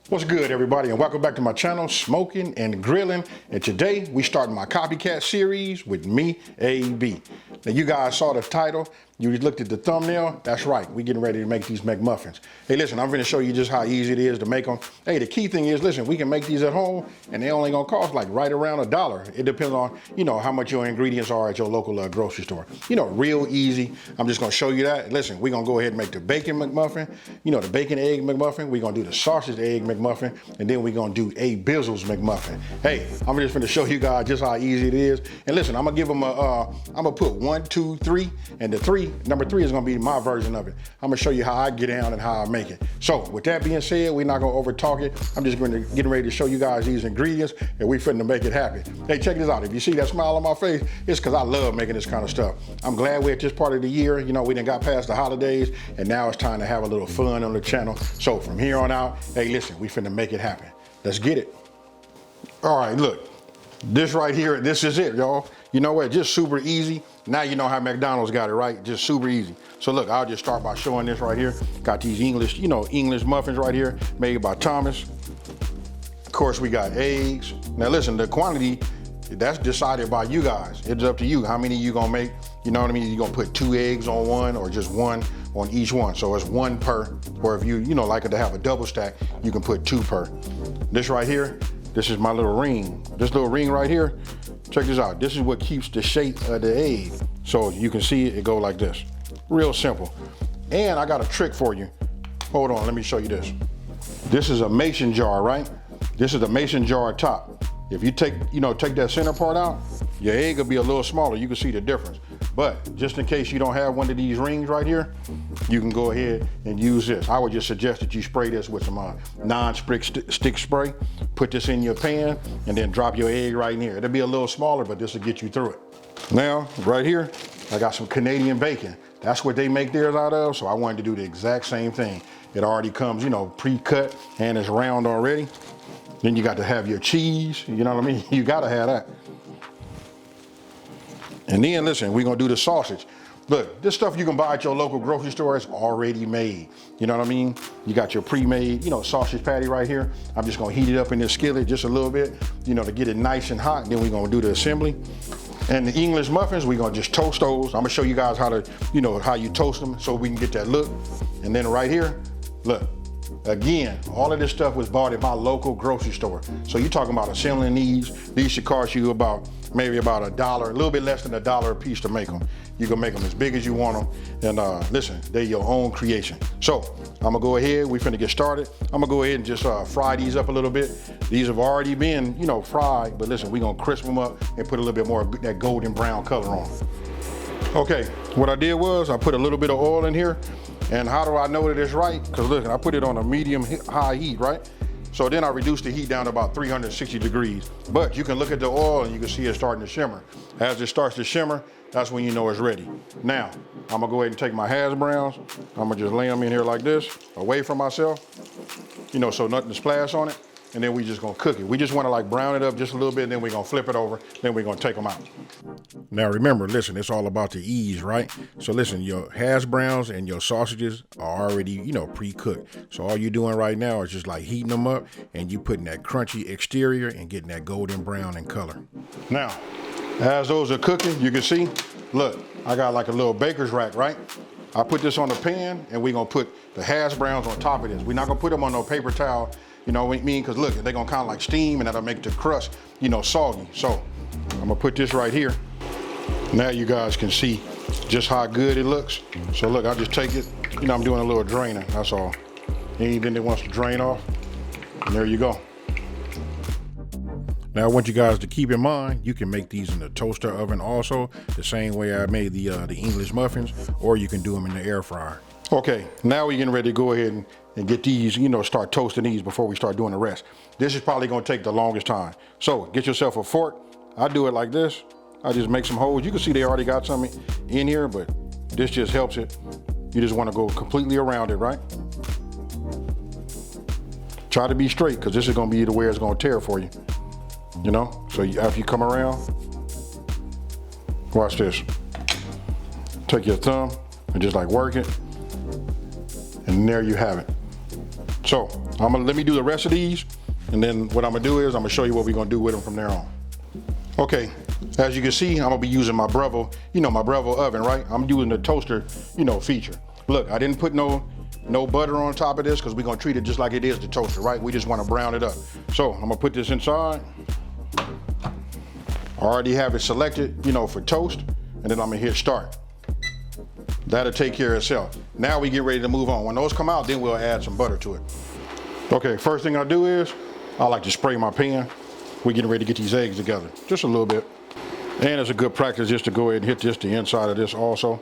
What's good, everybody, and welcome back to my channel, Smoking and Grilling. And today we starting my copycat series with me, AB. Now you guys saw the title, you looked at the thumbnail. That's right, we getting ready to make these McMuffins. Hey, listen, I'm gonna show you just how easy it is to make them. Hey, the key thing is, listen, we can make these at home and they only gonna cost like right around $1. It depends on, how much your ingredients are at your local grocery store. Real easy. I'm just gonna show you that. Listen, we're gonna go ahead and make the bacon McMuffin, the bacon egg McMuffin. We're gonna do the sausage egg McMuffin, and then we're gonna do a Bizzles McMuffin. Hey, I'm just gonna show you guys just how easy it is. And listen, I'm gonna give them I'm gonna put 1, 2, 3, and number 3 is gonna be my version of it. I'm gonna show you how I get down and how I make it. So with that being said, we're not gonna over talk it. I'm just getting ready to show you guys these ingredients, and we finna make it happen. Hey, check this out. If you see that smile on my face, it's because I love making this kind of stuff. I'm glad we're at this part of the year. We done got past the holidays, and now it's time to have a little fun on the channel. So from here on out, hey, listen, we finna make it happen. Let's get it. All right, look, this right here, this is it, y'all. You know what, just super easy. Now you know how McDonald's got it, right? Just super easy. So look, I'll just start by showing this right here. Got these English, English muffins right here, made by Thomas. Of course, we got eggs. Now listen, the quantity, that's decided by you guys. It's up to you how many you gonna make. You know what I mean? You gonna put 2 eggs on one or just 1 on each one. So it's 1 per, or if you like it to have a double stack, you can put 2 per. This right here, this is my little ring. This little ring right here, check this out. This is what keeps the shape of the egg. So you can see it go like this. Real simple. And I got a trick for you. Hold on, let me show you this. This is a mason jar, right? This is the mason jar top. If you take that center part out, your egg will be a little smaller. You can see the difference. But just in case you don't have one of these rings right here, you can go ahead and use this. I would just suggest that you spray this with some non-stick stick spray. Put this in your pan and then drop your egg right in here. It'll be a little smaller, but this will get you through it. Now, right here, I got some Canadian bacon. That's what they make theirs out of, so I wanted to do the exact same thing. It already comes, pre-cut and it's round already. Then you got to have your cheese, you know what I mean? You gotta have that. And then listen, we're gonna do the sausage. Look, this stuff you can buy at your local grocery store is already made. You know what I mean? You got your pre-made, sausage patty right here. I'm just gonna heat it up in this skillet just a little bit, to get it nice and hot. Then we're gonna do the assembly. And the English muffins, we're gonna just toast those. I'm gonna show you guys how to, how you toast them so we can get that look. And then right here, look. Again, all of this stuff was bought at my local grocery store. So you're talking about assembling these should cost you maybe about $1, a little bit less than $1 a piece to make them. You can make them as big as you want them. And listen, they're your own creation. So I'm gonna go ahead, we finna get started. I'm gonna go ahead and just fry these up a little bit. These have already been, fried, but listen, we're gonna crisp them up and put a little bit more of that golden brown color on them. Okay, what I did was I put a little bit of oil in here. And how do I know that it's right? Because look, I put it on a medium high heat, right? So then I reduced the heat down to about 360 degrees. But you can look at the oil and you can see it starting to shimmer. As it starts to shimmer, that's when you know it's ready. Now, I'm gonna go ahead and take my hash browns. I'm gonna just lay them in here like this, away from myself, so nothing to splash on it. And then we just gonna cook it. We just wanna brown it up just a little bit, and then we're gonna flip it over, then we're gonna take them out. Now remember, listen, it's all about the ease, right? So listen, your hash browns and your sausages are already, pre-cooked. So all you're doing right now is just heating them up, and you putting that crunchy exterior and getting that golden brown in color. Now, as those are cooking, you can see, look, I got like a little baker's rack, right? I put this on the pan, and we're gonna put the hash browns on top of this. We're not gonna put them on no paper towel, you know what I mean? Because look, they're gonna kind of steam, and that'll make the crust, soggy. So I'm gonna put this right here. Now you guys can see just how good it looks. So look, I just take it, I'm doing a little draining, that's all. Anything that wants to drain off, and there you go. Now I want you guys to keep in mind, you can make these in the toaster oven also, the same way I made the English muffins, or you can do them in the air fryer. Okay, now we're getting ready to go ahead and get these, start toasting these before we start doing the rest. This is probably gonna take the longest time. So get yourself a fork. I do it like this. I just make some holes. You can see they already got some in here, but this just helps it. You just wanna go completely around it, right? Try to be straight, because this is gonna be the way it's gonna tear for you. So after you come around, watch this. Take your thumb, and just like work it. And there you have it. So let me do the rest of these, and then what I'm gonna do is I'm gonna show you what we're gonna do with them from there on. Okay, as you can see, I'm gonna be using my Breville, my Breville oven, right? I'm using the toaster, feature. Look, I didn't put no butter on top of this because we're gonna treat it just like it is the toaster, right? We just wanna brown it up. So I'm gonna put this inside. I already have it selected, for toast, and then I'm gonna hit start. That'll take care of itself. Now we get ready to move on. When those come out, then we'll add some butter to it. Okay, first thing I do is, I like to spray my pan. We're getting ready to get these eggs together, just a little bit. And it's a good practice just to go ahead and hit just the inside of this also.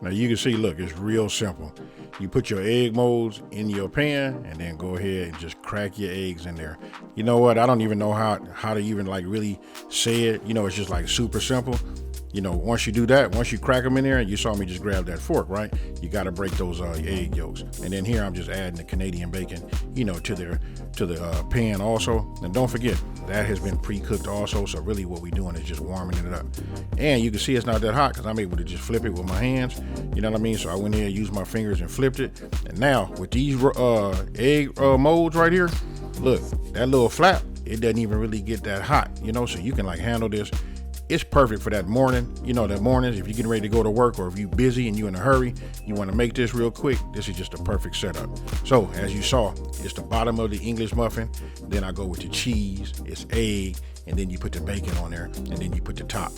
Now you can see, look, it's real simple. You put your egg molds in your pan and then go ahead and just crack your eggs in there. You know what? I don't even know how to even like really say it. It's just like super simple. Once you do that, once you crack them in there, and you saw me just grab that fork, right? You got to break those egg yolks. And then here I'm just adding the Canadian bacon, to the pan also. And don't forget, that has been pre-cooked also. So really what we're doing is just warming it up. And you can see it's not that hot because I'm able to just flip it with my hands. You know what I mean? So I went here, used my fingers and flipped it. And now with these egg molds right here, look, that little flap, it doesn't even really get that hot, so you can like handle this. It's perfect for that morning, that mornings if you're getting ready to go to work, or if you're busy and you're in a hurry, you want to make this real quick, this is just a perfect setup. So as you saw, it's the bottom of the English muffin, then I go with the cheese, it's egg, and then you put the bacon on there, and then you put the top.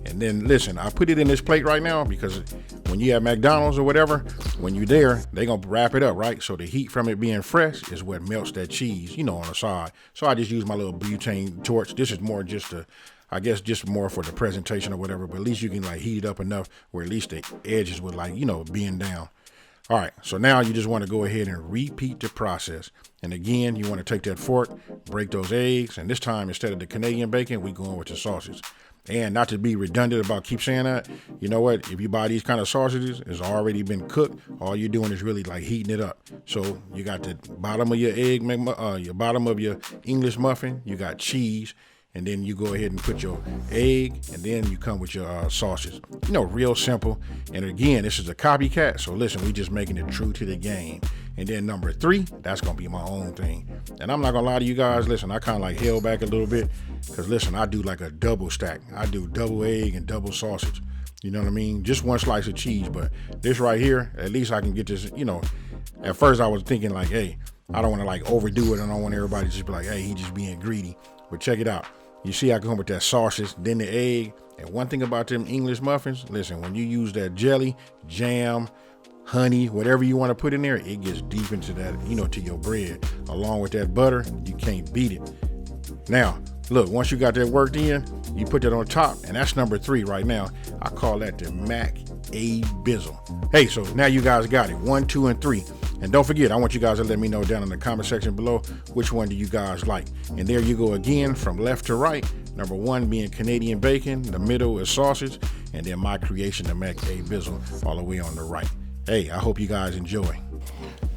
And then listen, I put it in this plate right now because when you have McDonald's or whatever, when you're there, they're gonna wrap it up, right? So the heat from it being fresh is what melts that cheese, on the side. So I just use my little butane torch. This is more just just more for the presentation or whatever, but at least you can like heat it up enough where at least the edges would like, bend down. All right, so now you just want to go ahead and repeat the process. And again, you want to take that fork, break those eggs, and this time instead of the Canadian bacon, we're going with the sausage. And not to be redundant about keep saying that, you know what, if you buy these kind of sausages, it's already been cooked. All you're doing is really like heating it up. So you got the bottom of your egg, your bottom of your English muffin, you got cheese, and then you go ahead and put your egg, and then you come with your sausage. Real simple. And again, this is a copycat, so listen, we just making it true to the game. And then number 3, that's gonna be my own thing. And I'm not gonna lie to you guys, listen, I kind of like held back a little bit, because listen, I do like a double stack. I do double egg and double sausage. You know what I mean? Just one slice of cheese, but this right here, at least I can get this, At first I was thinking like, hey, I don't wanna like overdo it, and I don't want everybody to just be like, hey, he just being greedy. But check it out. You see I come with that sausage, then the egg. And one thing about them English muffins, listen, when you use that jelly, jam, honey, whatever you want to put in there, it gets deep into that, to your bread. Along with that butter, you can't beat it. Now, look, once you got that worked in, you put that on top, and that's number 3 right now. I call that the Mac A Bizzle. Hey, so now you guys got it, 1, 2, and 3. And don't forget, I want you guys to let me know down in the comment section below, which one do you guys like? And there you go again, from left to right. Number 1 being Canadian bacon, the middle is sausage, and then my creation, the Mac A Bizzle, all the way on the right. Hey, I hope you guys enjoy.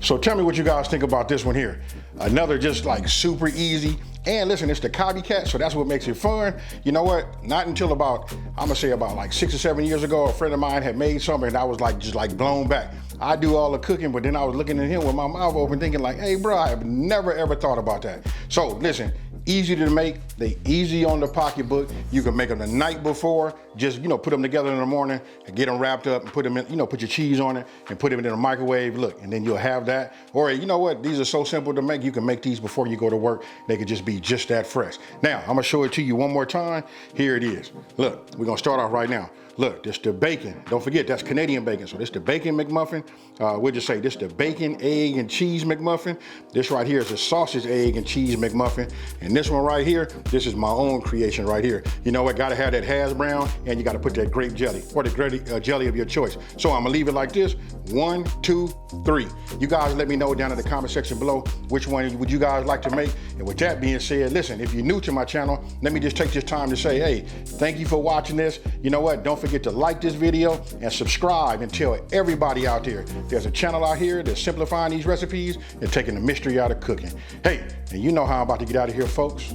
So tell me what you guys think about this one here. Another just like super easy. And listen, it's the copycat, so that's what makes it fun. You know what? Not until about, I'm gonna say about like 6 or 7 years ago, a friend of mine had made something and I was like, just like blown back. I do all the cooking, but then I was looking at him with my mouth open thinking like, hey bro, I have never ever thought about that. So listen, easy to make, they easy on the pocketbook. You can make them the night before, just put them together in the morning and get them wrapped up and put them in, put your cheese on it and put them in the microwave, look, and then you'll have that. Or you know what, these are so simple to make, you can make these before you go to work. They could just be just that fresh. Now, I'm gonna show it to you one more time. Here it is. Look, we're gonna start off right now. Look, this the bacon. Don't forget, that's Canadian bacon. So this the bacon McMuffin. We'll just say this the bacon, egg, and cheese McMuffin. This right here is a sausage, egg, and cheese McMuffin. And this one right here, this is my own creation right here. You know what, gotta have that hash brown, and you gotta put that grape jelly, or the grape jelly of your choice. So I'm gonna leave it like this, 1, 2, 3. You guys let me know down in the comment section below, which one would you guys like to make? And with that being said, listen, if you're new to my channel, let me just take this time to say, hey, thank you for watching this. You know what, don't forget to like this video and subscribe and tell everybody out there there's a channel out here that's simplifying these recipes and taking the mystery out of cooking. Hey, and you know how I'm about to get out of here, folks.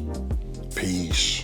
Peace.